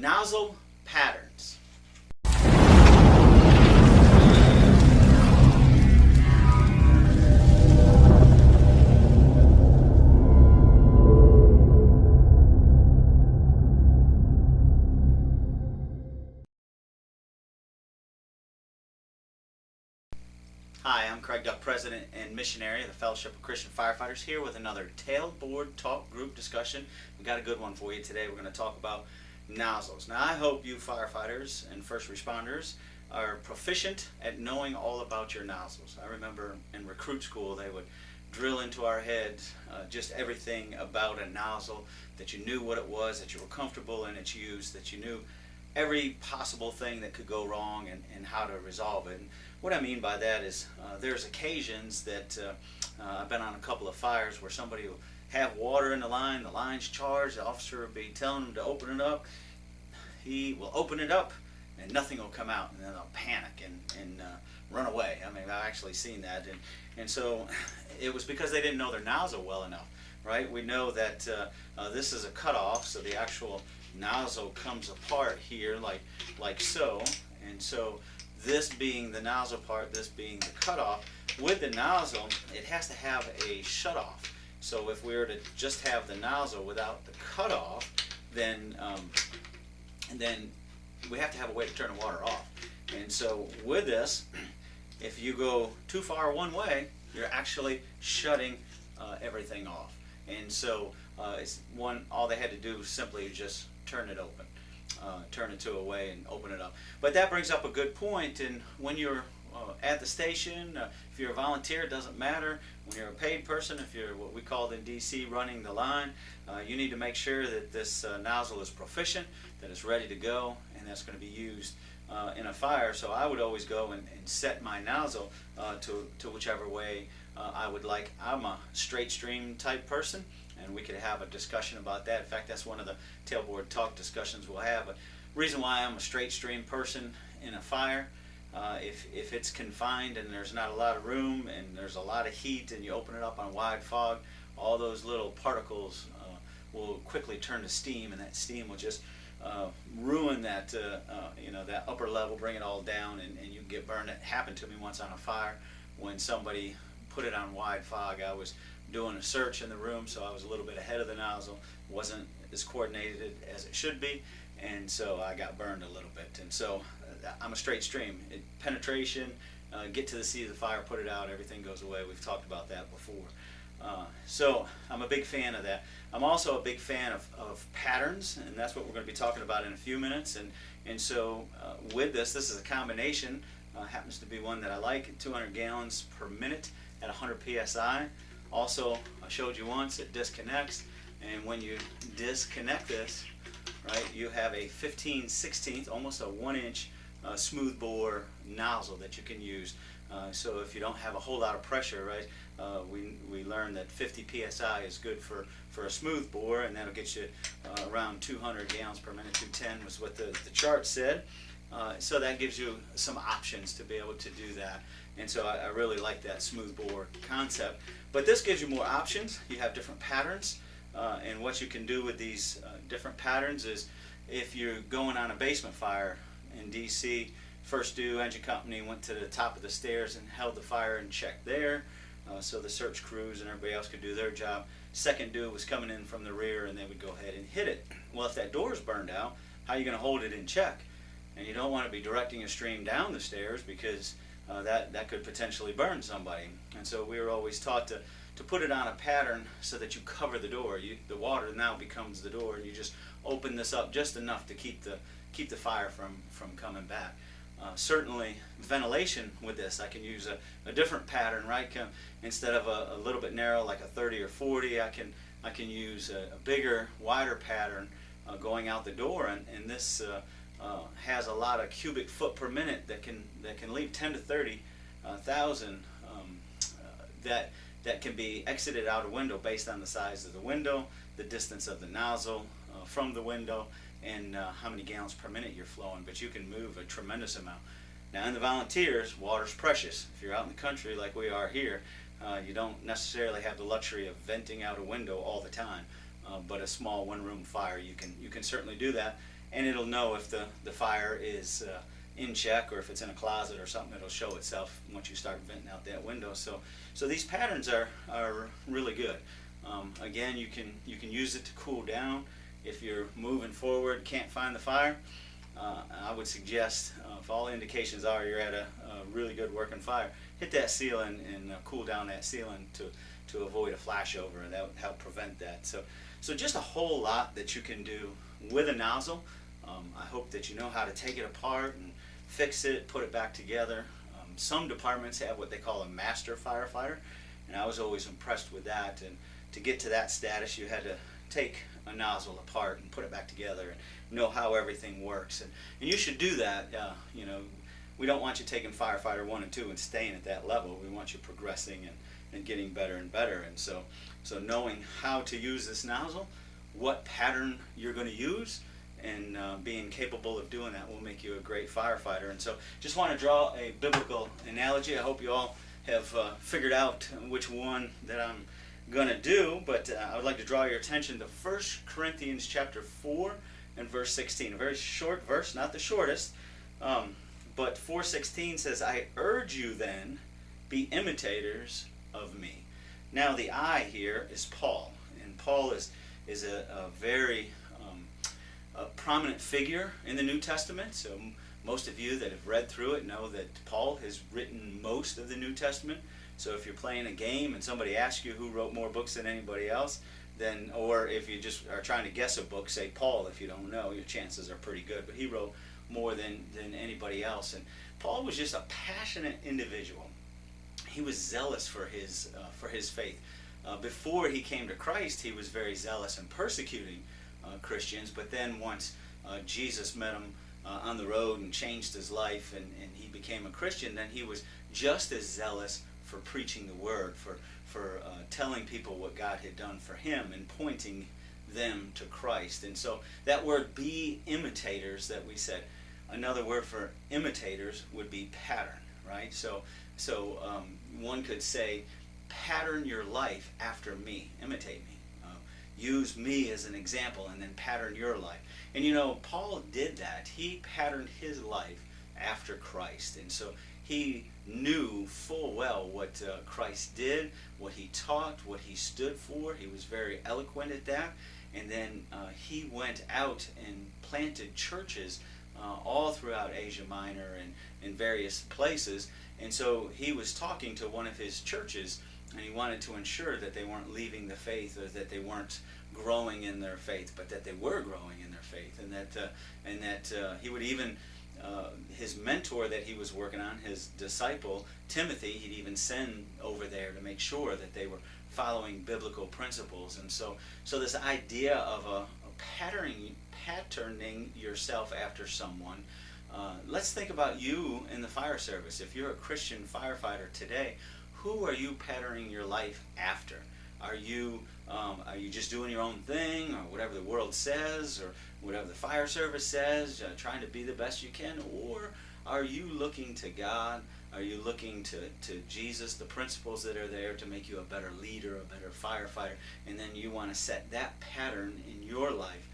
Nozzle patterns. Hi, I'm Craig Duck, President and Missionary of the Fellowship of Christian Firefighters, here with another Tailboard Talk group discussion. We've got a good one for you today. We're going to talk about nozzles. Now, I hope you firefighters and first responders are proficient at knowing all about your nozzles. I remember in recruit school they would drill into our heads just everything about a nozzle, that you knew what it was, that you were comfortable in its use, that you knew every possible thing that could go wrong and how to resolve it. And what I mean by that is there's occasions that I've been on a couple of fires where somebody will have water in the line's charged, the officer will be telling them to open it up. He will open it up and nothing will come out, and then they'll panic and run away. I mean, I've actually seen that. And so it was because they didn't know their nozzle well enough, right? We know that this is a cutoff, so the actual nozzle comes apart here like so, and so this being the nozzle part, this being the cutoff. With the nozzle, it has to have a shutoff. So if we were to just have the nozzle without the cutoff, then we have to have a way to turn the water off. And so with this, if you go too far one way, you're actually shutting everything off. And so all they had to do was simply just turn it open, turn it to a way and open it up. But that brings up a good point. And when you're at the station, if you're a volunteer, it doesn't matter. When you're a paid person, if you're what we call in DC running the line, you need to make sure that this nozzle is proficient, that it's ready to go, and that's going to be used in a fire. So I would always go and set my nozzle to whichever way I would like. I'm a straight stream type person, and we could have a discussion about that. In fact, that's one of the tailboard talk discussions we'll have. But reason why I'm a straight stream person in a fire, if it's confined and there's not a lot of room and there's a lot of heat and you open it up on wide fog, all those little particles will quickly turn to steam, and that steam will just ruin that that upper level, bring it all down, and you can get burned. It happened to me once on a fire when somebody put it on wide fog. I was doing a search in the room, so I was a little bit ahead of the nozzle, wasn't as coordinated as it should be, and so I got burned a little bit. And so I'm a straight stream. Penetration, get to the seat of the fire, put it out, everything goes away. We've talked about that before. So I'm a big fan of that. I'm also a big fan of patterns, and that's what we're going to be talking about in a few minutes. And so with this is a combination, happens to be one that I like, 200 gallons per minute at 100 psi. Also, I showed you once, it disconnects, and when you disconnect this, right, you have a 15/16, almost a 1-inch smooth bore nozzle that you can use. So if you don't have a whole lot of pressure, right, we learned that 50 psi is good for a smooth bore, and that'll get you around 200 gallons per minute. 210 was what the chart said. So that gives you some options to be able to do that. And so I really like that smooth bore concept. But this gives you more options. You have different patterns. And what you can do with these different patterns is, if you're going on a basement fire in DC, first due engine company went to the top of the stairs and held the fire in check there, so the search crews and everybody else could do their job. Second due was coming in from the rear, and they would go ahead and hit it. Well, if that door is burned out, how are you going to hold it in check? And you don't want to be directing a stream down the stairs, because that could potentially burn somebody. And so we were always taught to put it on a pattern so that you cover the door. The water now becomes the door, and you just open this up just enough to keep the fire from coming back. Certainly ventilation with this, I can use a different pattern, right? Instead of a little bit narrow like a 30 or 40, I can use a bigger, wider pattern going out the door, and this has a lot of cubic foot per minute that can leave 10 to 30,000 that can be exited out a window based on the size of the window, the distance of the nozzle from the window, and how many gallons per minute you're flowing. But you can move a tremendous amount. Now in the volunteers, water's precious. If you're out in the country like we are here, you don't necessarily have the luxury of venting out a window all the time. But a small one-room fire, you can certainly do that. and it'll know if the fire is in check, or if it's in a closet or something. It'll show itself once you start venting out that window. So these patterns are really good. Again, you can use it to cool down. If you're moving forward, can't find the fire, I would suggest, if all indications are you're at a really good working fire, hit that ceiling and cool down that ceiling to avoid a flashover, and that would help prevent that. So just a whole lot that you can do with a nozzle. I hope that you know how to take it apart and fix it, put it back together. Some departments have what they call a master firefighter, and I was always impressed with that. And to get to that status, you had to take a nozzle apart and put it back together and know how everything works. And you should do that. We don't want you taking firefighter 1 and 2 and staying at that level. We want you progressing and getting better and better. And so knowing how to use this nozzle, what pattern you're going to use, and being capable of doing that will make you a great firefighter. And so just want to draw a biblical analogy. I hope you all have figured out which one that I'm going to do, but I would like to draw your attention to 1 Corinthians chapter 4 and verse 16. A very short verse, not the shortest, but 4:16 says, "I urge you then, be imitators of me." Now the I here is Paul, and Paul is a very prominent figure in the New Testament. So most of you that have read through it know that Paul has written most of the New Testament. So if you're playing a game and somebody asks you who wrote more books than anybody else, then, or if you just are trying to guess a book, say Paul. If you don't know, your chances are pretty good. But he wrote more than anybody else. And Paul was just a passionate individual. He was zealous for his faith. Before he came to Christ, he was very zealous in persecuting Christians. But then once Jesus met him on the road and changed his life, and he became a Christian, then he was just as zealous for preaching the word, for telling people what God had done for him and pointing them to Christ. And so that word, be imitators, that we said, another word for imitators would be pattern, right? So one could say, pattern your life after me, imitate me. Use me as an example, and then pattern your life. And Paul did that. He patterned his life after Christ. And so he knew full well what Christ did, what he taught, what he stood for. He was very eloquent at that. And then he went out and planted churches all throughout Asia Minor and in various places. And so he was talking to one of his churches, and he wanted to ensure that they weren't leaving the faith, or that they weren't growing in their faith, but that they were growing in their faith. And that he would even, his mentor that he was working on, his disciple Timothy, he'd even send over there to make sure that they were following biblical principles. And so this idea of patterning yourself after someone. Let's think about you in the fire service. If you're a Christian firefighter today, who are you patterning your life after? Are you just doing your own thing, or whatever the world says, or whatever the fire service says, trying to be the best you can? Or are you looking to God? Are you looking to Jesus, the principles that are there to make you a better leader, a better firefighter? And then you want to set that pattern in your life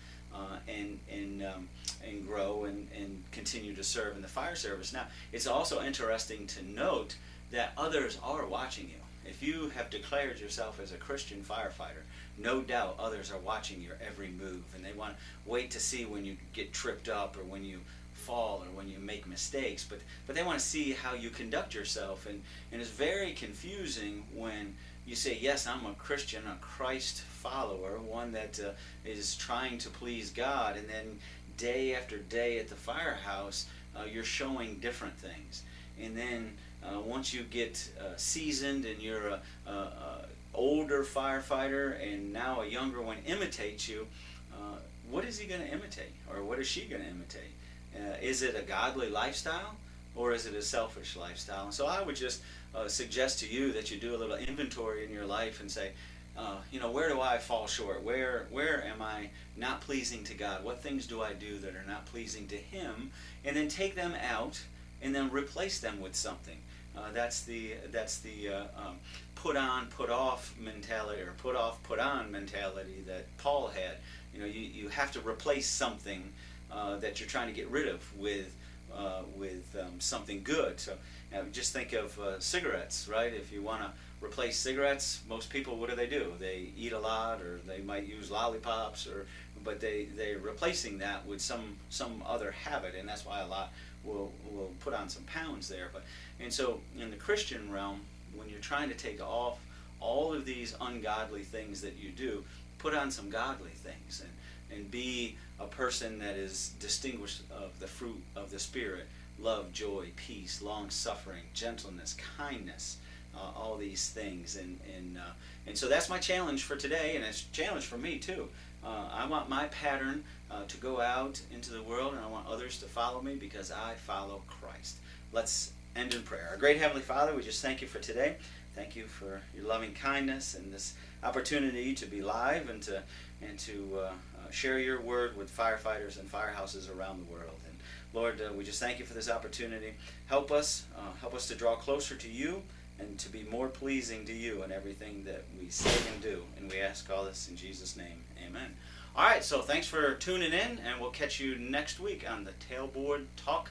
and grow and continue to serve in the fire service. Now, it's also interesting to note that others are watching you. If you have declared yourself as a Christian firefighter, no doubt others are watching your every move, and they want to wait to see when you get tripped up, or when you fall, or when you make mistakes, but they want to see how you conduct yourself. And it's very confusing when you say, yes, I'm a Christian, a Christ follower, one that is trying to please God, and then day after day at the firehouse, you're showing different things. And then once you get seasoned, and you're a older firefighter, and now a younger one imitates you, what is he going to imitate, or what is she going to imitate? Is it a godly lifestyle, or is it a selfish lifestyle? And so I would just suggest to you that you do a little inventory in your life and say, where do I fall short? Where am I not pleasing to God? What things do I do that are not pleasing to Him? And then take them out, and then replace them with something. That's the put on, put off mentality, or put off, put on mentality that Paul had. You have to replace something that you're trying to get rid of with something good. So just think of cigarettes, right? If you want to replace cigarettes, most people, what do? They eat a lot, or they might use lollipops, but they're replacing that with some other habit, and that's why a lot will put on some pounds there. And so in the Christian realm, when you're trying to take off all of these ungodly things that you do, put on some godly things, and be a person that is distinguished of the fruit of the Spirit: love, joy, peace, long-suffering, gentleness, kindness, all these things. And so that's my challenge for today, and it's a challenge for me too. I want my pattern to go out into the world, and I want others to follow me because I follow Christ. Let's end in prayer. Our great Heavenly Father, we just thank you for today. Thank you for your loving kindness and this opportunity to be live and to share your word with firefighters and firehouses around the world. And Lord, we just thank you for this opportunity. Help us to draw closer to you and to be more pleasing to you in everything that we say and do. And we ask all this in Jesus' name. Amen. All right, so thanks for tuning in, and we'll catch you next week on the Tailboard Talk